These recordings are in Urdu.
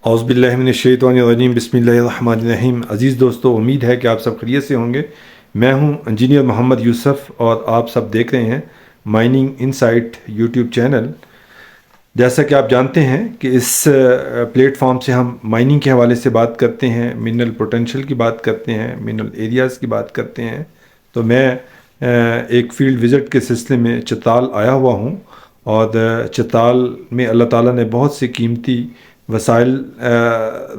اعوذ باللہ من الشیطان الرجیم بسم اللہ الرحمن الرحیم۔ عزیز دوستو، امید ہے کہ آپ سب خیریت سے ہوں گے۔ میں ہوں انجینئر محمد یوسف اور آپ سب دیکھ رہے ہیں مائننگ انسائٹ یوٹیوب چینل۔ جیسا کہ آپ جانتے ہیں کہ اس پلیٹ فارم سے ہم مائننگ کے حوالے سے بات کرتے ہیں، منرل پوٹینشیل کی بات کرتے ہیں، منرل ایریاز کی بات کرتے ہیں۔ تو میں ایک فیلڈ وزٹ کے سلسلے میں چترال آیا ہوا ہوں، اور چترال میں اللہ تعالیٰ نے بہت سے قیمتی وسائل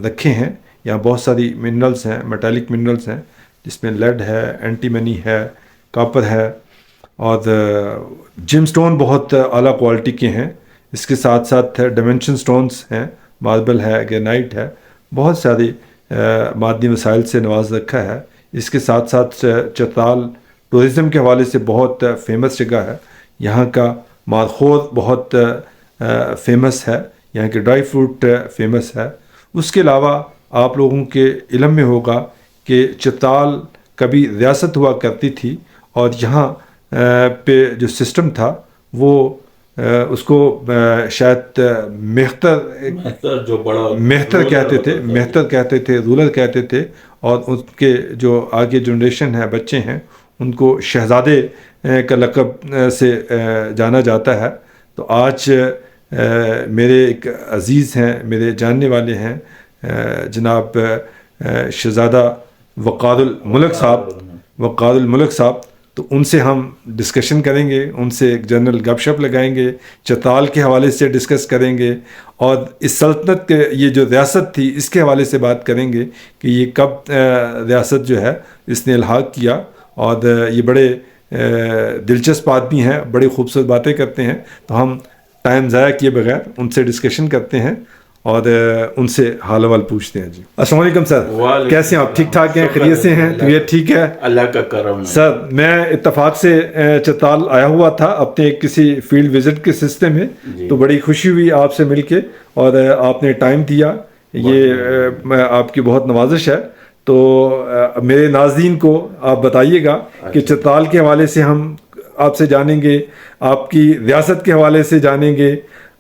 رکھے ہیں۔ یہاں بہت ساری منرلز ہیں، میٹالک منرلز ہیں، جس میں لیڈ ہے، اینٹی منی ہے، کاپر ہے، اور جم سٹون بہت اعلیٰ کوالٹی کے ہیں۔ اس کے ساتھ ساتھ ڈائمنشن سٹونز ہیں، ماربل ہے، گرینائٹ ہے، بہت سارے معدنی وسائل سے نواز رکھا ہے۔ اس کے ساتھ ساتھ چترال ٹورزم کے حوالے سے بہت فیمس جگہ ہے۔ یہاں کا مارخور بہت فیمس ہے، یہاں کے ڈرائی فروٹ فیمس ہے۔ اس کے علاوہ آپ لوگوں کے علم میں ہوگا کہ چترال کبھی ریاست ہوا کرتی تھی، اور یہاں پہ جو سسٹم تھا وہ اس کو شاید مہتر کہتے تھے، رولر کہتے تھے، اور ان کے جو آگے جنریشن ہے، بچے ہیں، ان کو شہزادے کا لقب سے جانا جاتا ہے۔ تو آج میرے ایک عزیز ہیں، میرے جاننے والے ہیں، جناب شہزادہ وقار الملک صاحب۔ تو ان سے ہم ڈسکشن کریں گے، ان سے ایک جنرل گپ شپ لگائیں گے، چترال کے حوالے سے ڈسکس کریں گے، اور اس سلطنت کے یہ جو ریاست تھی اس کے حوالے سے بات کریں گے کہ یہ کب ریاست جو ہے اس نے الحاق کیا۔ اور یہ بڑے دلچسپ آدمی ہیں، بڑی خوبصورت باتیں کرتے ہیں۔ تو ہم ٹائم ضائع کیے بغیر ان سے ڈسکشن کرتے ہیں اور ان سے حال حوال پوچھتے ہیں۔ جی السلام علیکم سر، کیسے ہیں آپ؟ ٹھیک ٹھاک ہیں؟ خیریت سے ہیں؟ طبیعت ٹھیک ہے؟ اللہ کا کرم۔ سر میں اتفاق سے چترال آیا ہوا تھا اپنے کسی فیلڈ وزٹ کے سلسلے میں، تو بڑی خوشی ہوئی آپ سے مل کے، اور آپ نے ٹائم دیا، یہ آپ کی بہت نوازش ہے۔ تو میرے ناظرین کو آپ بتائیے گا کہ چترال کے حوالے سے ہم آپ سے جانیں گے، آپ کی ریاست کے حوالے سے جانیں گے،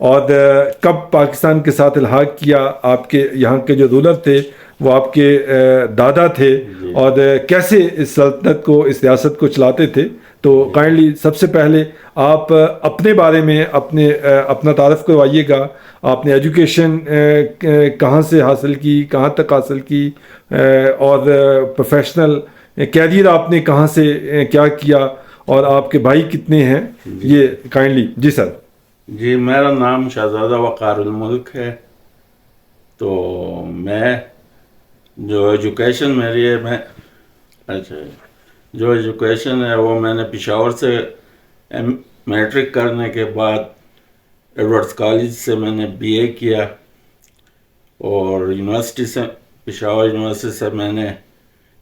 اور کب پاکستان کے ساتھ الحاق کیا، آپ کے یہاں کے جو رولر تھے وہ آپ کے دادا تھے، اور کیسے اس سلطنت کو، اس ریاست کو چلاتے تھے۔ تو کائنڈلی سب سے پہلے آپ اپنے بارے میں اپنا تعارف کروائیے گا۔ آپ نے ایجوکیشن کہاں سے حاصل کی، کہاں تک حاصل کی، اور پروفیشنل کیریئر آپ نے کہاں سے کیا کیا، اور آپ کے بھائی کتنے ہیں، یہ کائنڈلی۔ جی سر۔ جی میرا نام شہزادہ وقار الملک ہے۔ تو میں جو ایجوکیشن میری ہے، جو ایجوکیشن ہے وہ میں نے پشاور سے میٹرک کرنے کے بعد ایڈورڈز کالج سے میں نے بی اے کیا، اور یونیورسٹی سے، پشاور یونیورسٹی سے میں نے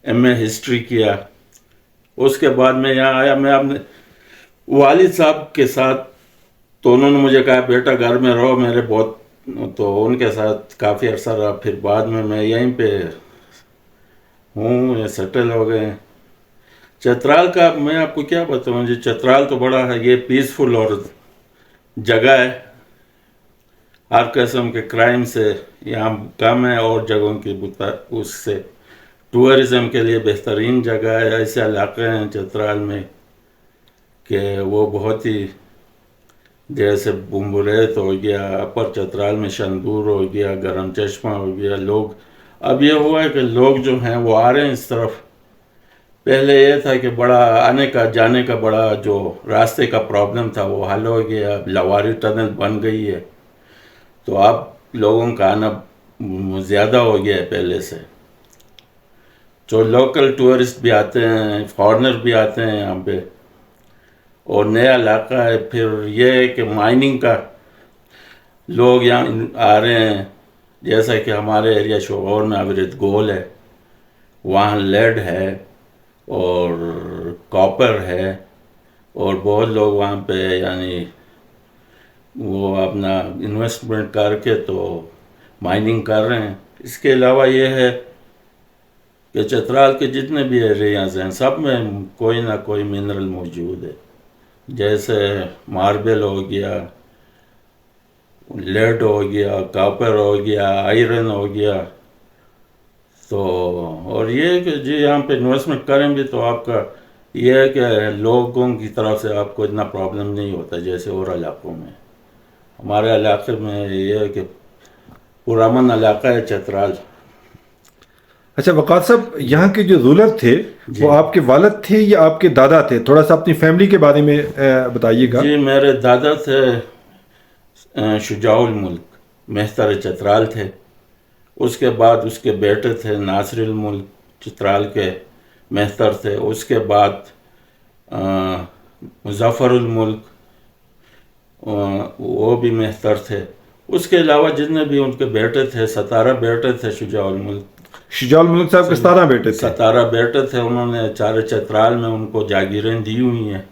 ایم اے ہسٹری کیا۔ اس کے بعد میں یہاں آیا، میں اپنے والد صاحب کے ساتھ، تو انہوں نے مجھے کہا بیٹا گھر میں رہو میرے بہت، تو ان کے ساتھ کافی عرصہ رہا۔ پھر بعد میں یہیں پہ ہوں، سیٹل ہو گئے۔ چترال کا میں آپ کو کیا بتاؤں جی، چترال تو بڑا ہے، یہ پیسفل اور جگہ ہے، ہر قسم کے کرائم سے یہاں کم ہے، اور جگہوں کی اس سے ٹورزم کے لیے بہترین جگہ ہے۔ ایسے علاقے ہیں چترال میں کہ وہ بہت ہی، جیسے بمبریت ہو گیا، اپر چترال میں شندور ہو گیا، گرم چشمہ ہو گیا۔ لوگ اب یہ ہوا ہے کہ لوگ جو ہیں وہ آ رہے ہیں اس طرف۔ پہلے یہ تھا کہ بڑا آنے کا جانے کا بڑا جو راستے کا پرابلم تھا وہ حل ہو گیا، لواری ٹنل بن گئی ہے، تو اب لوگوں کا آنا زیادہ ہو گیا ہے پہلے سے۔ جو لوکل ٹورسٹ بھی آتے ہیں، فارنر بھی آتے ہیں یہاں پہ، اور نیا علاقہ ہے۔ پھر یہ ہے کہ مائننگ کا لوگ یہاں آ رہے ہیں، جیسا کہ ہمارے ایریا شوغور میں عبرت گول ہے، وہاں لیڈ ہے اور کاپر ہے، اور بہت لوگ وہاں پہ یعنی وہ اپنا انویسٹمنٹ کر کے تو مائننگ کر رہے ہیں۔ اس کے علاوہ یہ ہے کہ چترال کے جتنے بھی ایریاز ہیں سب میں کوئی نہ کوئی منرل موجود ہے، جیسے ماربل ہو گیا، لیڈ ہو گیا, کاپر ہو گیا, آئرن ہو گیا. تو اور یہ ہے کہ جی یہاں پہ انویسٹمنٹ کریں بھی تو آپ کا یہ ہے کہ لوگوں کی طرف سے آپ کو اتنا پرابلم نہیں ہوتا جیسے اور علاقوں میں. ہمارے علاقے میں یہ ہے کہ پرامن علاقہ ہے چترال. اچھا وقار صاحب, یہاں کے جو رولر تھے جی. وہ آپ کے والد تھے یا آپ کے دادا تھے؟ تھوڑا سا اپنی فیملی کے بارے میں بتائیے گا. جی میرے دادا تھے شجاع الملک, مہتر چترال تھے. اس کے بعد اس کے بیٹے تھے ناصر الملک, چترال کے مہتر تھے. اس کے بعد مظفر الملک, وہ بھی مہتر تھے. اس کے علاوہ جتنے بھی ان کے بیٹے تھے 17 بیٹے تھے شجاع الملک. شجاع الملک صاحب کے 17 بیٹے تھے. 17 بیٹے تھے. انہوں نے چارے چترال میں ان کو جاگیریں دی ہوئی ہیں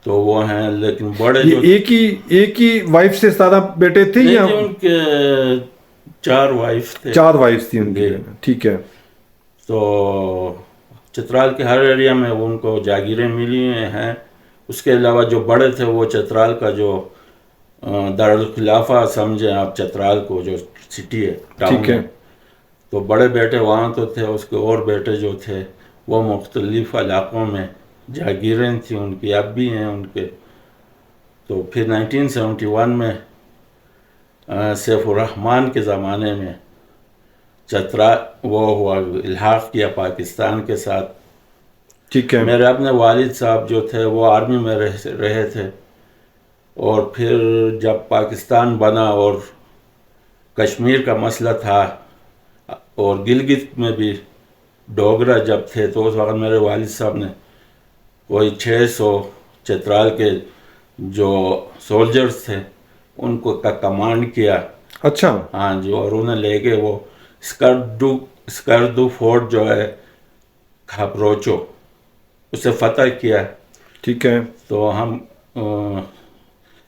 تو وہ ہیں. لیکن بڑے جو ایک ہی وائف سے 17 بیٹے تھے یا ان کے 4 وائف تھے؟ 4 وائف تھی ان کی. ٹھیک ہے. تو چترال کے ہر ایریا میں ان کو جاگیریں ملی ہیں. اس کے علاوہ جو بڑے تھے وہ چترال کا جو دارالخلافہ سمجھیں آپ چترال کو, جو سٹی ہے ٹاؤن ہے, تو بڑے بیٹے وہاں تو تھے. اس کے اور بیٹے جو تھے وہ مختلف علاقوں میں جاگیریں تھیں ان کی, اب بھی ہیں ان کے. تو پھر 1971 میں سیف الرحمن کے زمانے میں وہ ہوا, الحاق کیا پاکستان کے ساتھ. ٹھیک ہے. میرے اپنے والد صاحب جو تھے وہ آرمی میں رہے تھے. اور پھر جب پاکستان بنا اور کشمیر کا مسئلہ تھا اور گلگت میں بھی ڈوگرا جب تھے, تو اس وقت میرے والد صاحب نے کوئی 600 چترال کے جو سولجرز تھے ان کو کا کمانڈ کیا. اچھا. ہاں جی. اور انہیں لے کے وہ اسکردو فورٹ جو ہے کھپروچو, اسے فتح کیا. ٹھیک ہے. تو ہم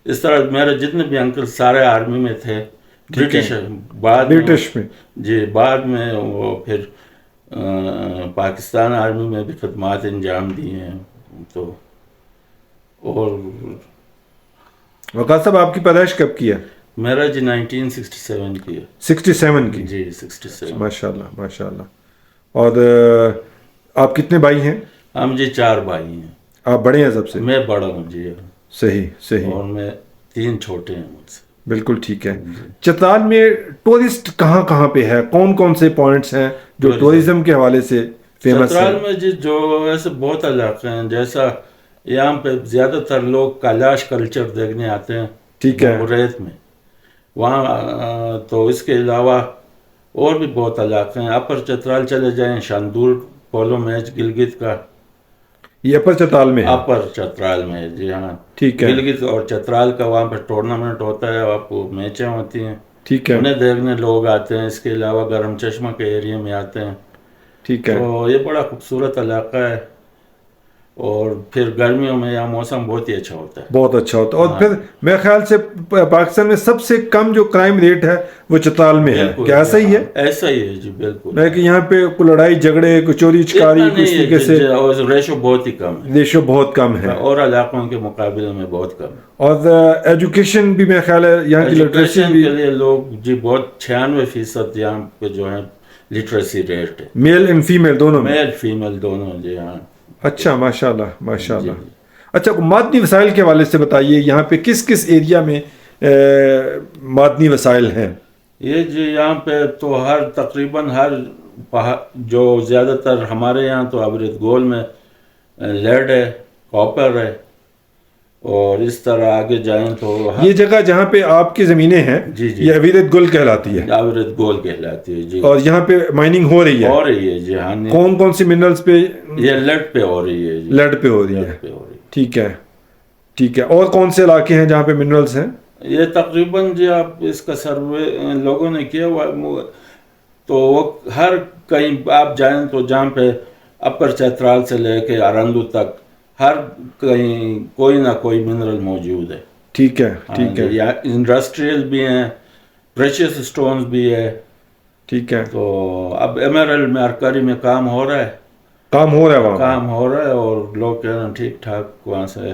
اس طرح میرے جتنے بھی انکل سارے آرمی میں تھے. برٹش میں جی بعد میں وہ پھر پاکستان آرمی میں بھی خدمات انجام دی ہیں. تو اور وقار صاحب آپ کی پیدائش کب کی ہے؟ میرا جی 1967 کی ہے. 67 کی. جی 67. ماشاء اللہ ماشاء اللہ. اور آپ کتنے بھائی ہیں؟ ہم جی 4 بھائی ہیں. آپ بڑے ہیں سب سے؟ میں بڑا ہوں جی. صحیح. اور میں 3 چھوٹے ہیں مجھ سے. بالکل ٹھیک ہے. چترال میں ٹورسٹ کہاں پہ ہے؟ کون سے پوائنٹس ہیں جو ٹورزم کے حوالے سے فیمس ہیں؟ چترال میں جی جو ایسے بہت علاقے ہیں. جیسا یہاں پہ زیادہ تر لوگ کیلاش کلچر دیکھنے آتے ہیں. ٹھیک ہے. ریت میں وہاں. تو اس کے علاوہ اور بھی بہت علاقے ہیں. اپر چترال چلے جائیں, شاندور پولو میچ گلگت کا, یہ اپر چترال میں ہے؟ اپر چترال میں جی ہاں. ٹھیک ہے. گلگت اور چترال کا وہاں پہ ٹورنامنٹ ہوتا ہے, آپ کو میچیں ہوتی ہیں. ٹھیک ہے. انہیں دیکھنے لوگ آتے ہیں. اس کے علاوہ گرم چشمہ کے ایریا میں آتے ہیں. ٹھیک ہے. تو یہ بڑا خوبصورت علاقہ ہے. اور پھر گرمیوں میں یہاں موسم بہت ہی اچھا ہوتا ہے. بہت اچھا ہوتا ہے. اور پھر میرے خیال سے پاکستان میں سب سے کم جو کرائم ریٹ ہے وہ چترال میں ہے. کیا ایسا ہی ہے؟ ایسا ہی ہے جی بالکل. میں کہ یہاں پہ کوئی لڑائی جھگڑے, کوئی چوری چکاری, کس طریقے سے ریشو بہت ہی کم ہے. ریشو بہت کم ہے اور علاقوں کے مقابلے میں بہت کم ہے. اور ایجوکیشن بھی میرا خیال ہے یہاں کی لٹریسی بھی کے لیے لوگ جی بہت 96% یہاں پہ جو ہے لٹریسی ریٹ ہے. میل اینڈ فیمیل دونوں میں؟ میل فیمیل دونوں جی ہاں. اچھا ماشاء اللہ ماشاء اللہ. اچھا معدنی وسائل کے حوالے سے بتائیے, یہاں پہ کس ایریا میں معدنی وسائل ہیں؟ یہ جی یہاں پہ تو تقریباً ہر جو زیادہ تر ہمارے یہاں تو ابرد گول میں لیڈ ہے, کاپر ہے. اور اس طرح آگے جائیں تو یہ جگہ جہاں پہ آپ کی زمینیں ہیں جی یہ ابرد گول کہلاتی ہے؟ ابرد گول کہلاتی ہے جی. اور یہاں پہ مائننگ ہو رہی ہے جی ہاں. کون سی منرلز پہ؟ یہ لیڈ پہ ہو رہی ہے جی. لیڈ پہ ہو رہی ہے. ٹھیک ہے. اور کون سے علاقے ہیں جہاں پہ منرلز ہیں؟ یہ تقریباً جی آپ اس کا سروے لوگوں نے کیا ہوا تو وہ ہر کہیں آپ جائیں تو جہاں پہ اپر چترال سے لے کے ارندو تک ہر کہیں کوئی نہ کوئی منرل موجود ہے. ٹھیک ہے. انڈسٹریل بھی ہیں, پریشیس سٹونز بھی ہے. ٹھیک ہے. تو اب ایمرلڈ مرکری میں کام ہو رہا ہے. وہاں کام ہو رہا ہے اور لوگ کہہ رہے ہیں ٹھیک ٹھاک وہاں سے